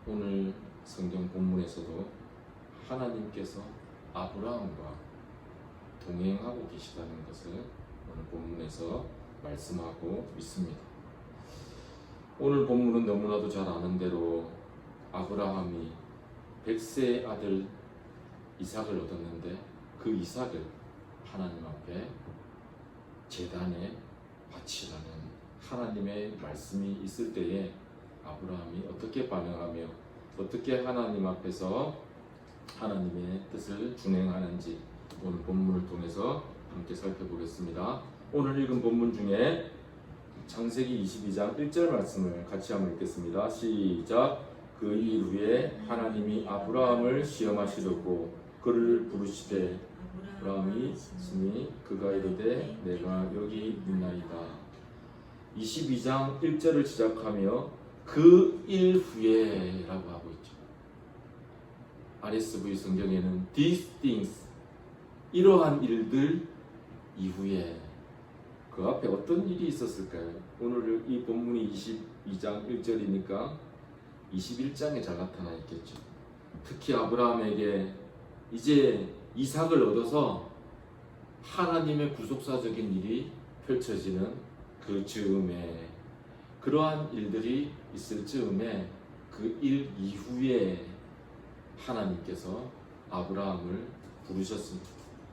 오늘 성경 본문에서도 하나님께서 아브라함과 동행하고 계시다는 것을 오늘 본문에서 말씀하고 있습니다. 오늘 본문은 너무나도 잘 아는 대로 아브라함이 100세의 아들 이삭을 얻었는데 그 이삭을 하나님 앞에 제단에 바치라는 하나님의 말씀이 있을 때에 아브라함이 어떻게 반응하며 어떻게 하나님 앞에서 하나님의 뜻을 준행하는지 오늘 본문을 통해서 함께 살펴보겠습니다. 오늘 읽은 본문 중에 창세기 22장 1절 말씀을 같이 한번 읽겠습니다. 시작. 그 일 후에 하나님이 아브라함을 시험하시려고 그를 부르시되 아브라함이 있으니 그가 이르되 내가 여기 있나이다. 22장 1절을 시작하며 그 일 후에 라고 하고 있죠. RSV 성경에는 these things, 이러한 일들 이후에, 그 앞에 어떤 일이 있었을까요? 오늘 이 본문이 22장 1절이니까 21장에 잘 나타나 있겠죠. 특히 아브라함에게 이제 이삭을 얻어서 하나님의 구속사적인 일이 펼쳐지는 그 즈음에, 그러한 일들이 있을 즈음에 그 일 이후에 하나님께서 아브라함을 부르셨습니다.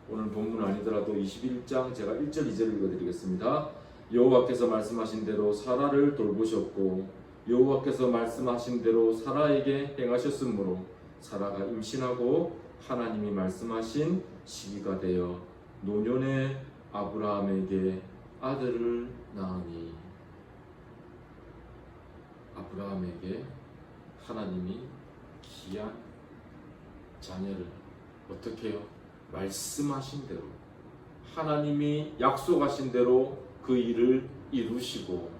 오늘 본문 아니더라도 21장 제가 1절 2절 읽어드리겠습니다. 여호와께서 말씀하신 대로 사라를 돌보셨고 여호와께서 말씀하신 대로 사라에게 행하셨으므로 사라가 임신하고 하나님이 말씀하신 시기가 되어 노년의 아브라함에게 아들을 낳으니, 아브라함에게 하나님이 귀한 자녀를 어떻게 해요? 말씀하신 대로, 하나님이 약속하신 대로 그 일을 이루시고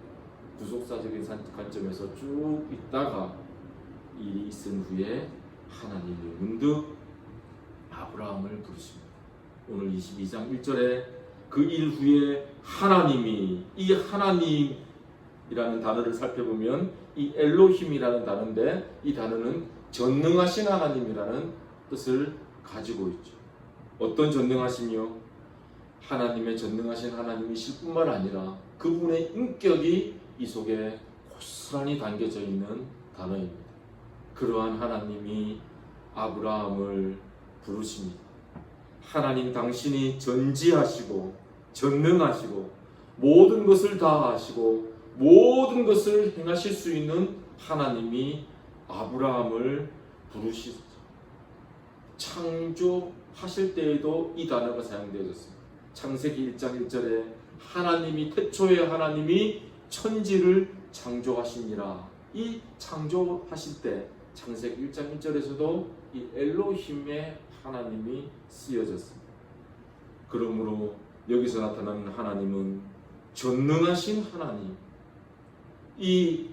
구속사적인 관점에서 쭉 있다가 일이 있은 후에 하나님이 문득 아브라함을 부르십니다. 오늘 22장 1절에 그 일 후에 하나님이, 이 하나님이라는 단어를 살펴보면 이 엘로힘이라는 단어인데 이 단어는 전능하신 하나님이라는 뜻을 가지고 있죠. 어떤 전능하심이요? 하나님의 전능하신 하나님이실 뿐만 아니라 그분의 인격이 이 속에 고스란히 담겨져 있는 단어입니다. 그러한 하나님이 아브라함을 부르십니다. 하나님 당신이 전지하시고 전능하시고 모든 것을 다 아시고 모든 것을 행하실 수 있는 하나님이 아브라함을 부르시죠. 창조하실 때에도 이 단어가 사용되어졌습니다. 창세기 1장 1절에 하나님이, 태초에 하나님이 천지를 창조하시니라. 이 창조하실 때 창세기 1장 1절에서도 이 엘로힘의 하나님이 쓰여졌습니다. 그러므로 여기서 나타나는 하나님은 전능하신 하나님. 이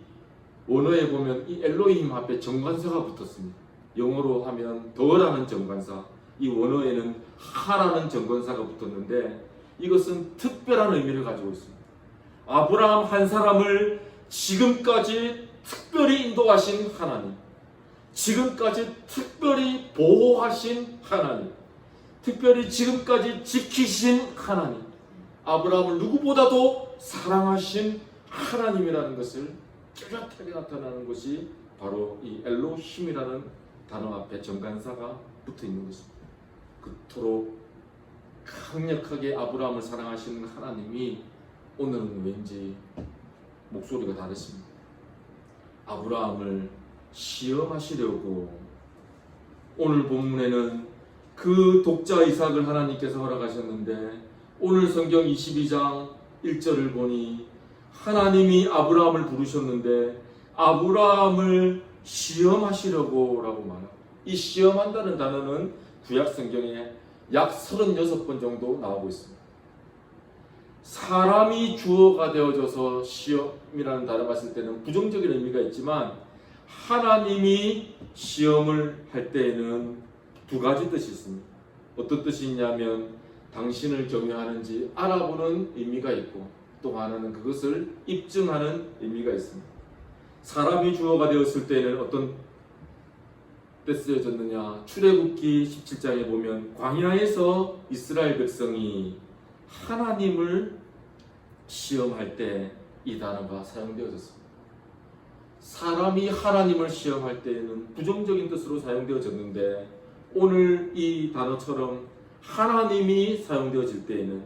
원어에 보면 이 엘로힘 앞에 정관사가 붙었습니다. 영어로 하면 더라는 정관사, 이 원어에는 하라는 정관사가 붙었는데 이것은 특별한 의미를 가지고 있습니다. 아브라함 한 사람을 지금까지 특별히 인도하신 하나님, 지금까지 특별히 보호하신 하나님, 특별히 지금까지 지키신 하나님, 아브라함을 누구보다도 사랑하신 하나님이라는 것을 뚜렷하게 나타나는 것이 바로 이 엘로힘이라는 단어 앞에 정관사가 붙어 있는 것입니다. 그토록 강력하게 아브라함을 사랑하시는 하나님이 오늘은 왠지 목소리가 다르십니다. 아브라함을 시험하시려고 오늘 본문에는 그 독자 이삭을 하나님께서 허락하셨는데 오늘 성경 22장 1절을 보니 하나님이 아브라함을 부르셨는데 아브라함을 시험하시려고 라고 말합니다. 이 시험한다는 단어는 구약 성경에 약 36번 정도 나오고 있습니다. 사람이 주어가 되어져서 시험이라는 단어가 봤을 때는 부정적인 의미가 있지만 하나님이 시험을 할 때에는 두 가지 뜻이 있습니다. 어떤 뜻이 있냐면 당신을 경외하는지 알아보는 의미가 있고 또 하나는 그것을 입증하는 의미가 있습니다. 사람이 주어가 되었을 때는 어떤 때 쓰여졌느냐? 출애굽기 17장에 보면 광야에서 이스라엘 백성이 하나님을 시험할 때 이 단어가 사용되어졌습니다. 사람이 하나님을 시험할 때에는 부정적인 뜻으로 사용되어졌는데 오늘 이 단어처럼 하나님이 사용되어질 때에는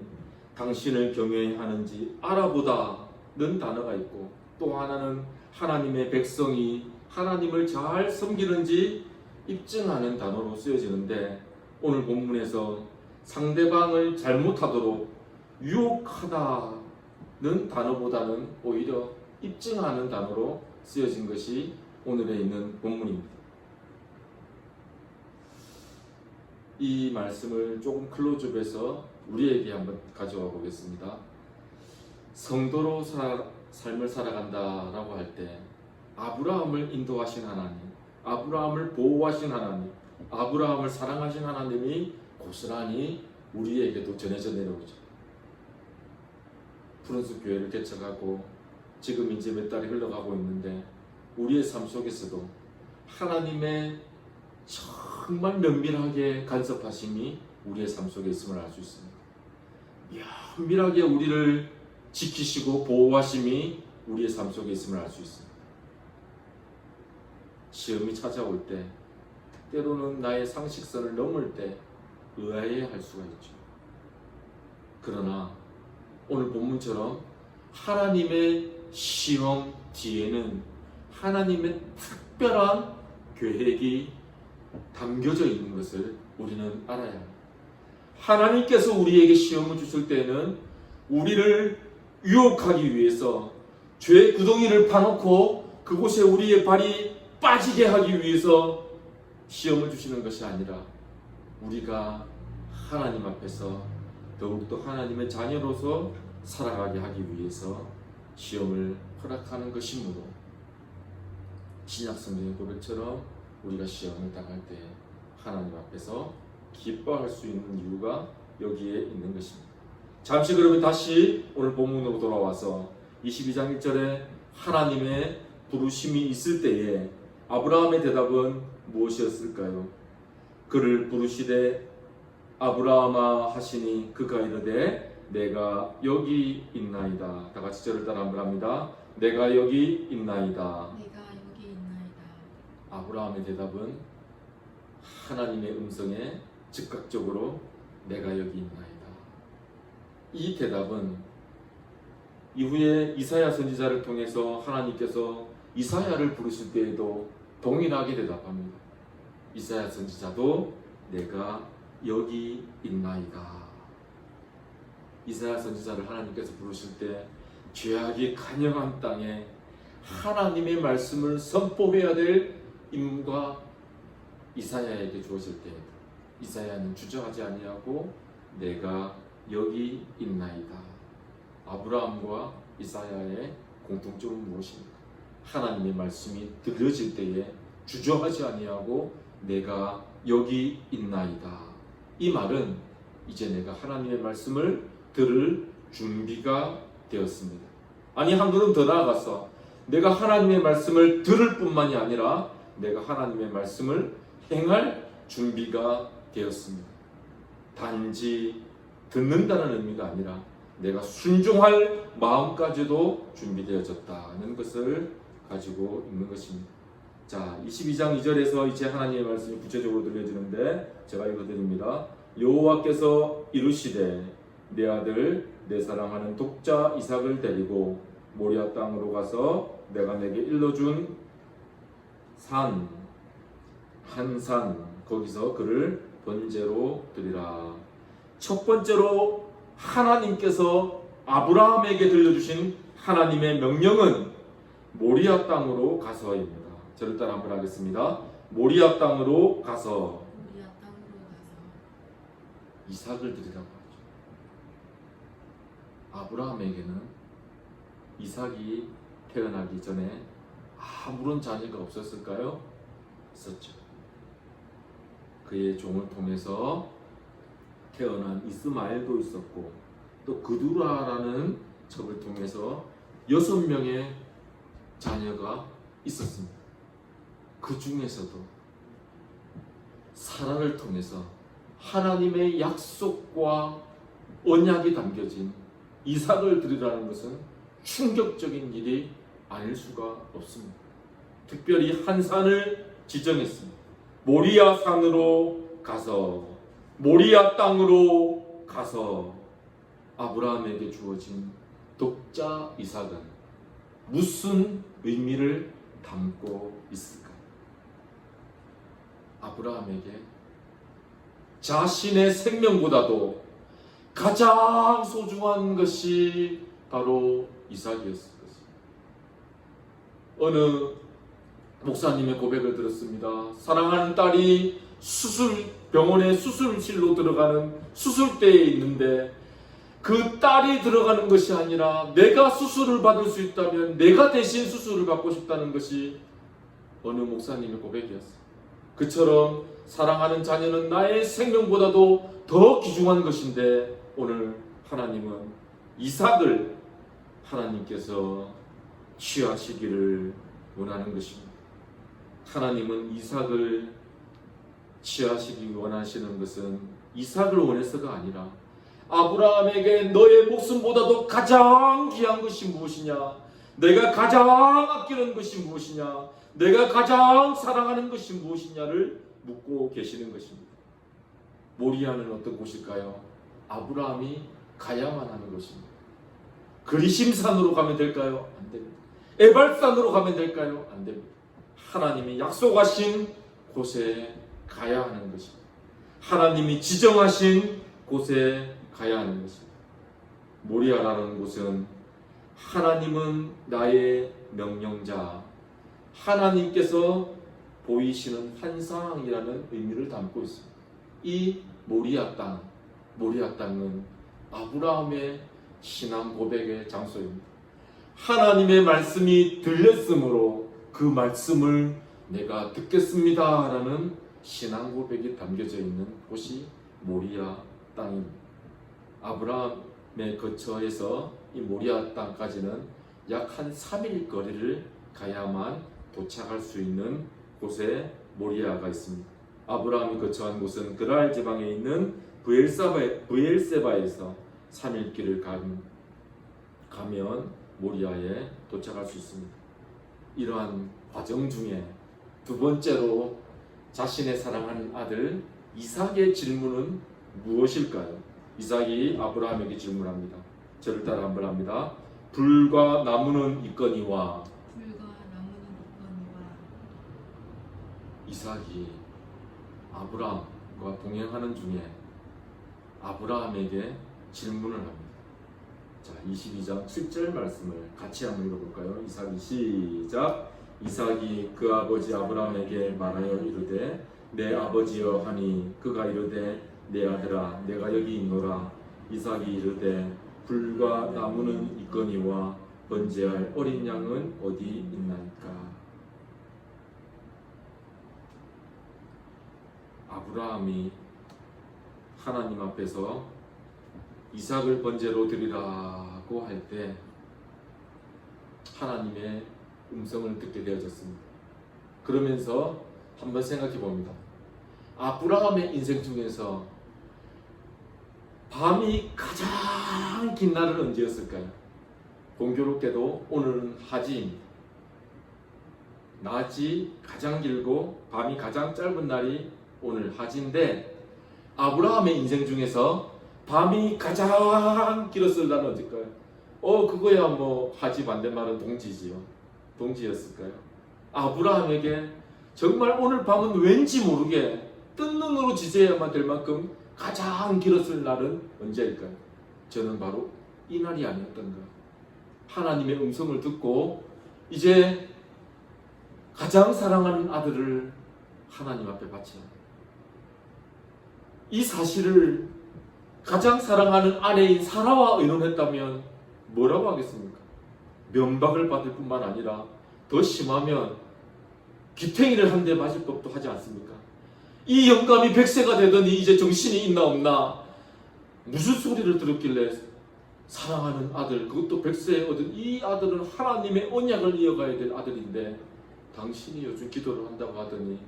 당신을 경외하는지 알아보다는 단어가 있고, 또 하나는 하나님의 백성이 하나님을 잘 섬기는지 입증하는 단어로 쓰여지는데, 오늘 본문에서 상대방을 잘못하도록 유혹하다는 단어보다는 오히려 입증하는 단어로 쓰여진 것이 오늘에 있는 본문입니다. 이 말씀을 조금 클로즈업해서 우리에게 한번 가져와 보겠습니다. 성도로 삶을 살아간다라고 할 때 아브라함을 인도하신 하나님, 아브라함을 보호하신 하나님, 아브라함을 사랑하신 하나님이 고스란히 우리에게도 전해져 내려오죠. 푸른숲 교회를 개척하고 지금 이제 몇 달이 흘러가고 있는데 우리의 삶 속에서도 하나님의 정말 면밀하게 간섭하심이 우리의 삶 속에 있음을 알 수 있습니다. 면밀하게 우리를 지키시고 보호하심이 우리의 삶 속에 있음을 알 수 있습니다. 시험이 찾아올 때, 때로는 나의 상식선을 넘을 때 의아해할 수가 있죠. 그러나 오늘 본문처럼 하나님의 시험 뒤에는 하나님의 특별한 계획이 담겨져 있는 것을 우리는 알아야 합니다. 하나님께서 우리에게 시험을 주실 때는 우리를 유혹하기 위해서 죄의 구덩이를 파놓고 그곳에 우리의 발이 빠지게 하기 위해서 시험을 주시는 것이 아니라 우리가 하나님 앞에서 더욱더 하나님의 자녀로서 살아가게 하기 위해서 시험을 허락하는 것이므로 신약성경의 고백처럼 우리가 시험을 당할 때 하나님 앞에서 기뻐할 수 있는 이유가 여기에 있는 것입니다. 잠시 그러면 다시 오늘 본문으로 돌아와서 22장 1절에 하나님의 부르심이 있을 때에 아브라함의 대답은 무엇이었을까요? 그를 부르시되 아브라함아 하시니 그가 이르되 내가 여기 있나이다. 다 같이 저를 따라 한번 합니다. 내가 여기 있나이다. 내가 여기 있나이다. 아브라함의 대답은 하나님의 음성에 즉각적으로 내가 여기 있나이다. 이 대답은 이후에 이사야 선지자를 통해서 하나님께서 이사야를 부르실 때에도 동일하게 대답합니다. 이사야 선지자도 내가 여기 있나이다. 이사야 선지자를 하나님께서 부르실 때 죄악이 간영한 땅에 하나님의 말씀을 선포해야 될 임무가 이사야에게 주어질 때 이사야는 주저하지 아니하고 내가 여기 있나이다. 아브라함과 이사야의 공통점은 무엇입니까? 하나님의 말씀이 들려질 때에 주저하지 아니하고 내가 여기 있나이다. 이 말은 이제 내가 하나님의 말씀을 들을 준비가 되었습니다. 아니, 한 걸음 더 나아가서 내가 하나님의 말씀을 들을 뿐만이 아니라 내가 하나님의 말씀을 행할 준비가 되었습니다. 단지 듣는다는 의미가 아니라 내가 순종할 마음까지도 준비되어졌다는 것을 가지고 있는 것입니다. 자, 22장 2절에서 이제 하나님의 말씀이 구체적으로 들려지는데 제가 읽어드립니다. 여호와께서 이르시되 내 아들 내 사랑하는 독자 이삭을 데리고 모리아 땅으로 가서 내가 내게 일러준 한 산 거기서 그를 번제로 드리라. 첫 번째로 하나님께서 아브라함에게 들려주신 하나님의 명령은 모리아 땅으로 가서입니다. 저를 따라 한번 하겠습니다. 모리아 땅으로 가서 이삭을 드리라고 하죠. 아브라함에게는 이삭이 태어나기 전에 아무런 자녀가 없었을까요? 있었죠. 그의 종을 통해서 태어난 이스마엘도 있었고 또 그두라라는 첩을 통해서 6명의 자녀가 있었습니다. 그 중에서도 사라를 통해서 하나님의 약속과 언약이 담겨진 이삭을 드리라는 것은 충격적인 일이 아닐 수가 없습니다. 특별히 한 산을 지정했습니다. 모리아 산으로 가서, 모리아 땅으로 가서 아브라함에게 주어진 독자 이삭은 무슨 의미를 담고 있을까? 아브라함에게 자신의 생명보다도 가장 소중한 것이 바로 이삭이었을 것입니다. 어느 목사님의 고백을 들었습니다. 사랑하는 딸이 병원에 수술실로 들어가는 수술대에 있는데 그 딸이 들어가는 것이 아니라 내가 수술을 받을 수 있다면 내가 대신 수술을 받고 싶다는 것이 어느 목사님의 고백이었어요. 그처럼 사랑하는 자녀는 나의 생명보다도 더 귀중한 것인데 오늘 하나님은 이삭을 하나님께서 취하시기를 원하는 것입니다. 하나님은 이삭을 취하시기 원하시는 것은 이삭을 원해서가 아니라 아브라함에게 너의 목숨보다도 가장 귀한 것이 무엇이냐? 내가 가장 아끼는 것이 무엇이냐? 내가 가장 사랑하는 것이 무엇이냐를 묻고 계시는 것입니다. 모리아는 어떤 곳일까요? 아브라함이 가야만 하는 것입니다. 그리심산으로 가면 될까요? 안 됩니다. 에발산으로 가면 될까요? 안 됩니다. 하나님이 약속하신 곳에 가야 하는 것입니다. 하나님이 지정하신 곳에 가야 하는 것입니다. 모리아라는 곳은 하나님은 나의 명령자, 하나님께서 보이시는 환상이라는 의미를 담고 있습니다. 이 모리아 땅은 아브라함의 신앙 고백의 장소입니다. 하나님의 말씀이 들렸으므로 그 말씀을 내가 듣겠습니다 라는 신앙 고백이 담겨져 있는 곳이 모리아 땅입니다. 아브라함의 거처에서 이 모리아 땅까지는 약 한 3일 거리를 가야만 도착할 수 있는 곳에 모리아가 있습니다. 아브라함이 거처한 곳은 그랄 지방에 있는 브엘세바에서 3일 길을 가면 모리아에 도착할 수 있습니다. 이러한 과정 중에 두 번째로 자신의 사랑하는 아들 이삭의 질문은 무엇일까요? 이삭이 아브라함에게 질문합니다. 저를 따라 한번 합니다. 불과 나무는 있거니와. 이삭이 아브라함과 동행하는 중에 아브라함에게 질문을 합니다. 자, 22장 7절 말씀을 같이 한번 읽어볼까요? 이삭이 시작. 이삭이 그 아버지 아브라함에게 말하여 이르되 내 아버지여 하니 그가 이르되 내 아들아 내가 여기 있노라. 이삭이 이르되 불과 나무는 있거니와 번제할 어린 양은 어디 있나이까. 아브라함이 하나님 앞에서 이삭을 번제로 드리라고 할 때 하나님의 음성을 듣게 되어졌습니다. 그러면서 한번 생각해 봅니다. 아브라함의 인생 중에서 밤이 가장 긴 날은 언제였을까요? 공교롭게도 오늘은 하지입니다. 낮이 가장 길고 밤이 가장 짧은 날이 오늘 하지인데 아브라함의 인생 중에서 밤이 가장 길었을 날은 언제일까요? 그거야 뭐 하지 반대말은 동지였을까요? 아브라함에게 정말 오늘 밤은 왠지 모르게 뜬 눈으로 지새야만 될 만큼 가장 길었을 날은 언제일까요? 저는 바로 이 날이 아니었던가. 하나님의 음성을 듣고 이제 가장 사랑하는 아들을 하나님 앞에 바쳐야 합니다. 이 사실을 가장 사랑하는 아내인 사라와 의논했다면 뭐라고 하겠습니까? 면박을 받을 뿐만 아니라 더 심하면 기탱이를 한 대 맞을 법도 하지 않습니까? 이 영감이 100세가 되더니 이제 정신이 있나 없나, 무슨 소리를 들었길래 사랑하는 아들, 그것도 100세에 얻은 이 아들은 하나님의 언약을 이어가야 될 아들인데 당신이 요즘 기도를 한다고 하더니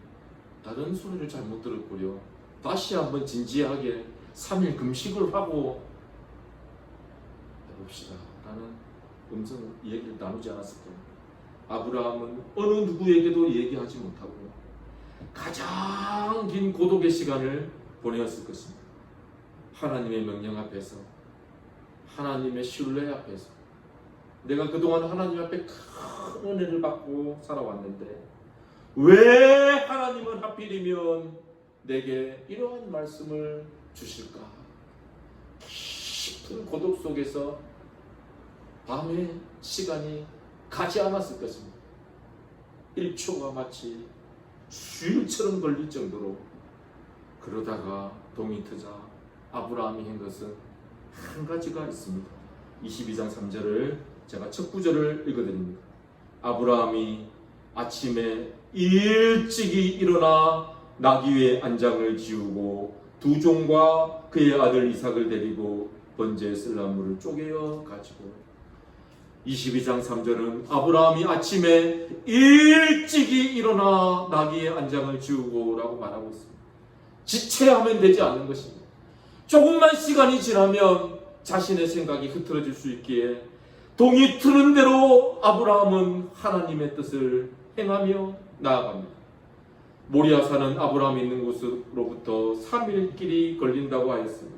다른 소리를 잘못 들었구려. 다시 한번 진지하게 3일 금식을 하고 해봅시다 라는 음성 얘기를 나누지 않았을까요? 아브라함은 어느 누구에게도 얘기하지 못하고 가장 긴 고독의 시간을 보내었을 것입니다. 하나님의 명령 앞에서, 하나님의 신뢰 앞에서, 내가 그동안 하나님 앞에 큰 은혜를 받고 살아왔는데 왜 하나님은 하필이면 내게 이러한 말씀을 주실까? 깊은 고독 속에서 밤의 시간이 가지 않았을 것입니다. 1초가 마치 수일처럼 걸릴 정도로. 그러다가 동이 트자 아브라함이 한 것은 한 가지가 있습니다. 22장 3절을 제가 첫 구절을 읽어드립니다. 아브라함이 아침에 일찍이 일어나 나귀 위에 안장을 지우고 두 종과 그의 아들 이삭을 데리고 번제에 쓸 나무를 쪼개어 가지고. 22장 3절은 아브라함이 아침에 일찍이 일어나 나귀의 안장을 지우고 라고 말하고 있습니다. 지체하면 되지 않는 것입니다. 조금만 시간이 지나면 자신의 생각이 흐트러질 수 있기에 동이 트는 대로 아브라함은 하나님의 뜻을 행하며 나아갑니다. 모리아산은 아브라함이 있는 곳으로부터 3일 길이 걸린다고 하였습니다.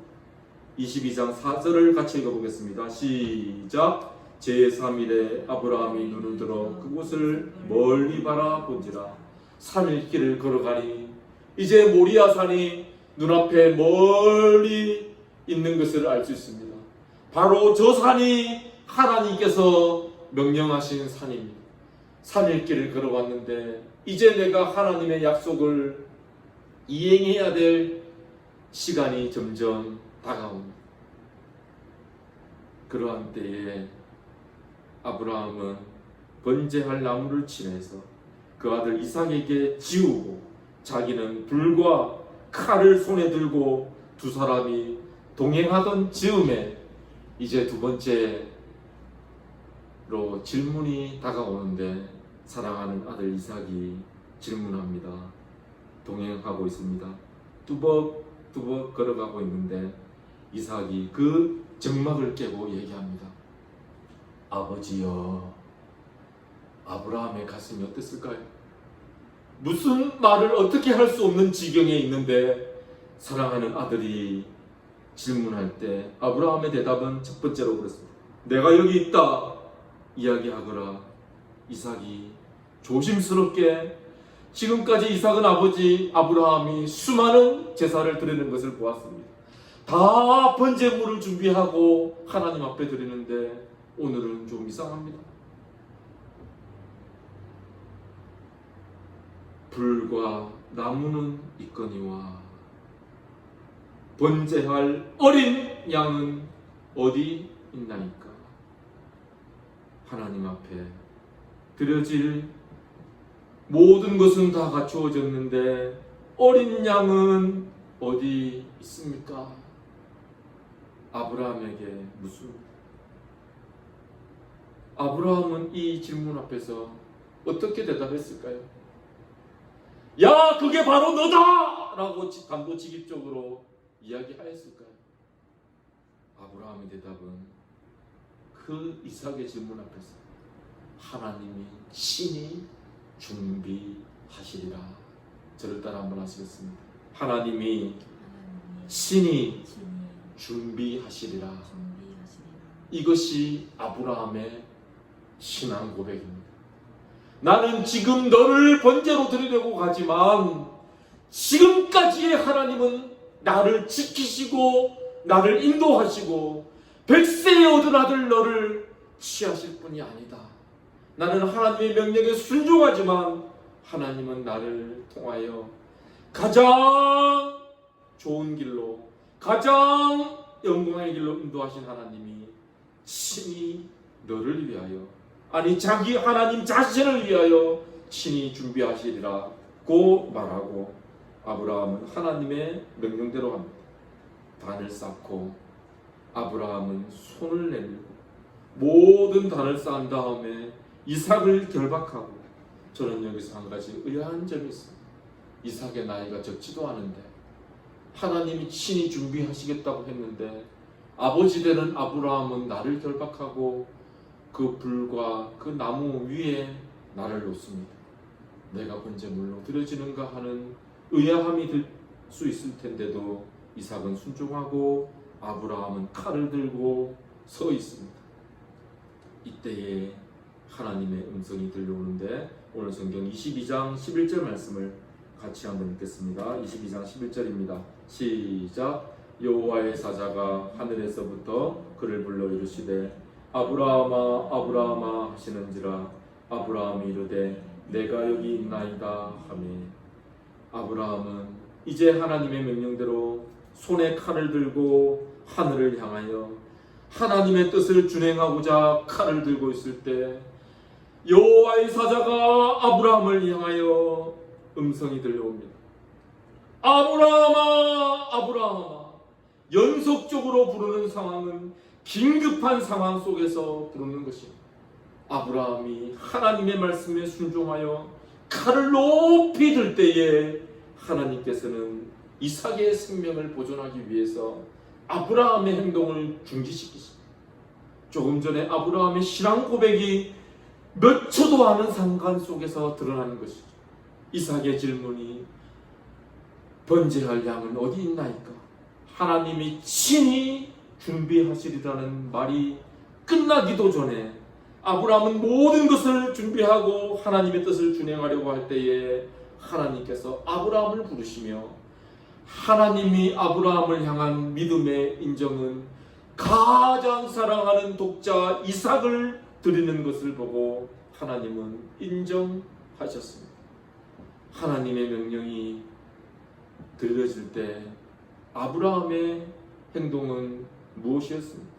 22장 4절을 같이 읽어보겠습니다. 시작. 제3일에 아브라함이 눈을 들어 그곳을 멀리 바라본지라 3일 길을 걸어가니 이제 모리아산이 눈앞에 멀리 있는 것을 알 수 있습니다. 바로 저 산이 하나님께서 명령하신 산입니다. 3일 길을 걸어왔는데 이제 내가 하나님의 약속을 이행해야 될 시간이 점점 다가옵니다. 그러한 때에 아브라함은 번제할 나무를 치내서 그 아들 이삭에게 지우고 자기는 불과 칼을 손에 들고 두 사람이 동행하던 즈음에 이제 두 번째로 질문이 다가오는데 사랑하는 아들 이삭이 질문합니다. 동행하고 있습니다. 뚜벅뚜벅 걸어가고 있는데 이삭이 그 정막을 깨고 얘기합니다. 아버지여. 아브라함의 가슴이 어땠을까요? 무슨 말을 어떻게 할 수 없는 지경에 있는데 사랑하는 아들이 질문할 때 아브라함의 대답은 첫 번째로 그랬습니다. 내가 여기 있다 이야기하거라. 이삭이 조심스럽게, 지금까지 이삭은 아버지 아브라함이 수많은 제사를 드리는 것을 보았습니다. 다 번제물을 준비하고 하나님 앞에 드리는데 오늘은 좀 이상합니다. 불과 나무는 있거니와 번제할 어린 양은 어디 있나이까? 하나님 앞에 드려질 모든 것은 다 갖추어졌는데 어린 양은 어디 있습니까? 아브라함에게 묻습니다. 아브라함은 이 질문 앞에서 어떻게 대답했을까요? 야, 그게 바로 너다! 라고 단도직입적으로 이야기하였을까요? 아브라함의 대답은 그 이삭의 질문 앞에서 하나님이 친히 준비하시리라. 저를 따라 한번 하시겠습니다. 하나님이 친히 준비하시리라. 이것이 아브라함의 신앙 고백입니다. 나는 지금 너를 번제로 드리려고 가지만 지금까지의 하나님은 나를 지키시고 나를 인도하시고 100세에 얻은 아들 너를 취하실 분이 아니다. 나는 하나님의 명령에 순종하지만 하나님은 나를 통하여 가장 좋은 길로, 가장 영광의 길로 인도하신 하나님이 친히 너를 위하여, 아니 자기 하나님 자신을 위하여 친히 준비하시리라고 말하고 아브라함은 하나님의 명령대로 합니다. 단을 쌓고 아브라함은 손을 내밀고 모든 단을 쌓은 다음에 이삭을 결박하고, 저는 여기서 한 가지 의아한 점이 있습니다. 이삭의 나이가 적지도 않은데 하나님이 친히 준비하시겠다고 했는데 아버지 되는 아브라함은 나를 결박하고 그 불과 그 나무 위에 나를 놓습니다. 내가 번제물로 드려지는가 하는 의아함이 들 수 있을 텐데도 이삭은 순종하고 아브라함은 칼을 들고 서 있습니다. 이때에 하나님의 음성이 들려오는데 오늘 성경 22장 11절 말씀을 같이 한번 읽겠습니다. 22장 11절입니다. 시작. 여호와의 사자가 하늘에서부터 그를 불러 이르시되 아브라함아 아브라함아 하시는지라 아브라함이 이르되 내가 여기 있나이다 하매 아브라함은 이제 하나님의 명령대로 손에 칼을 들고 하늘을 향하여 하나님의 뜻을 준행하고자 칼을 들고 있을 때 여호와의 사자가 아브라함을 향하여 음성이 들려옵니다. 아브라함아 아브라함아. 연속적으로 부르는 상황은 긴급한 상황 속에서 부르는 것입니다. 아브라함이 하나님의 말씀에 순종하여 칼을 높이 들 때에 하나님께서는 이삭의 생명을 보존하기 위해서 아브라함의 행동을 중지시키십니다. 조금 전에 아브라함의 신앙 고백이 몇 초도 않은 상관 속에서 드러나는 것이죠. 이삭의 질문이 번제할 양은 어디 있나이까? 하나님이 친히 준비하시리라는 말이 끝나기도 전에 아브라함은 모든 것을 준비하고 하나님의 뜻을 준행하려고 할 때에 하나님께서 아브라함을 부르시며 하나님이 아브라함을 향한 믿음의 인정은 가장 사랑하는 독자 이삭을 드리는 것을 보고 하나님은 인정하셨습니다. 하나님의 명령이 들려질 때 아브라함의 행동은 무엇이었습니까?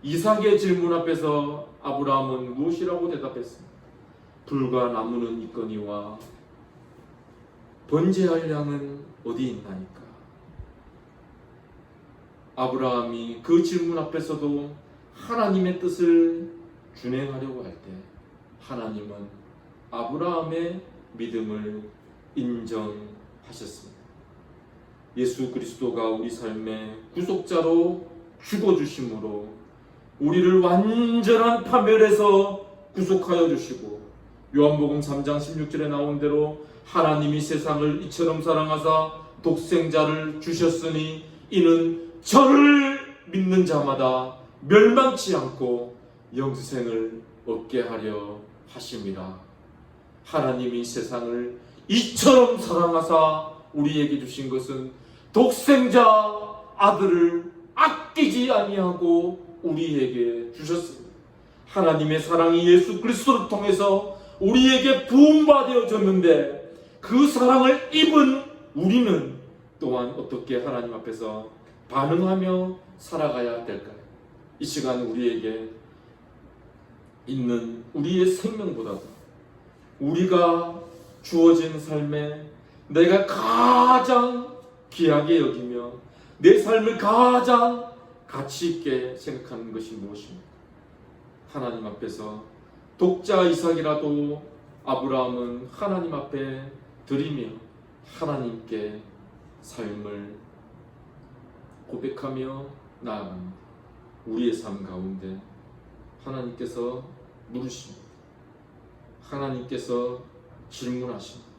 이삭의 질문 앞에서 아브라함은 무엇이라고 대답했습니까? 불과 나무는 있거니와 번제할 양은 어디 있나이까? 아브라함이 그 질문 앞에서도 하나님의 뜻을 준행하려고 할 때 하나님은 아브라함의 믿음을 인정하셨습니다. 예수 그리스도가 우리 삶의 구속자로 죽어주심으로 우리를 완전한 파멸에서 구속하여 주시고 요한복음 3장 16절에 나온 대로 하나님이 세상을 이처럼 사랑하사 독생자를 주셨으니 이는 저를 믿는 자마다 멸망치 않고 영생을 얻게 하려 하심이라. 하나님이 세상을 이처럼 사랑하사 우리에게 주신 것은 독생자 아들을 아끼지 아니하고 우리에게 주셨습니다. 하나님의 사랑이 예수 그리스도를 통해서 우리에게 부음받아졌는데 그 사랑을 입은 우리는 또한 어떻게 하나님 앞에서 반응하며 살아가야 될까요? 이 시간 우리에게 있는 우리의 생명보다도 우리가 주어진 삶에 내가 가장 귀하게 여기며 내 삶을 가장 가치 있게 생각하는 것이 무엇입니까? 하나님 앞에서 독자 이삭이라도 아브라함은 하나님 앞에 드리며 하나님께 삶을 고백하며 나아갑니다. 우리의 삶 가운데 하나님께서 물으십니다. 하나님께서 질문하십니다.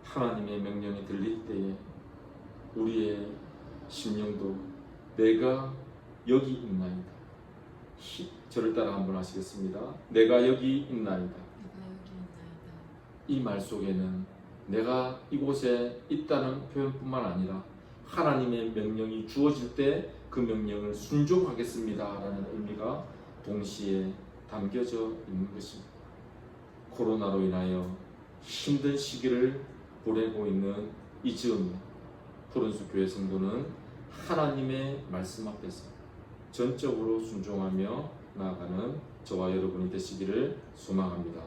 하나님의 명령이 들릴 때에 우리의 심령도 내가 여기 있나이다. 저를 따라 한번 하시겠습니다. 내가 여기 있나이다. 이 말 속에는 내가 이곳에 있다는 표현뿐만 아니라 하나님의 명령이 주어질 때 그 명령을 순종하겠습니다 라는 의미가 동시에 담겨져 있는 것입니다. 코로나로 인하여 힘든 시기를 보내고 있는 이 즈음에 푸른숲 교회 성도는 하나님의 말씀 앞에서 전적으로 순종하며 나아가는 저와 여러분이 되시기를 소망합니다.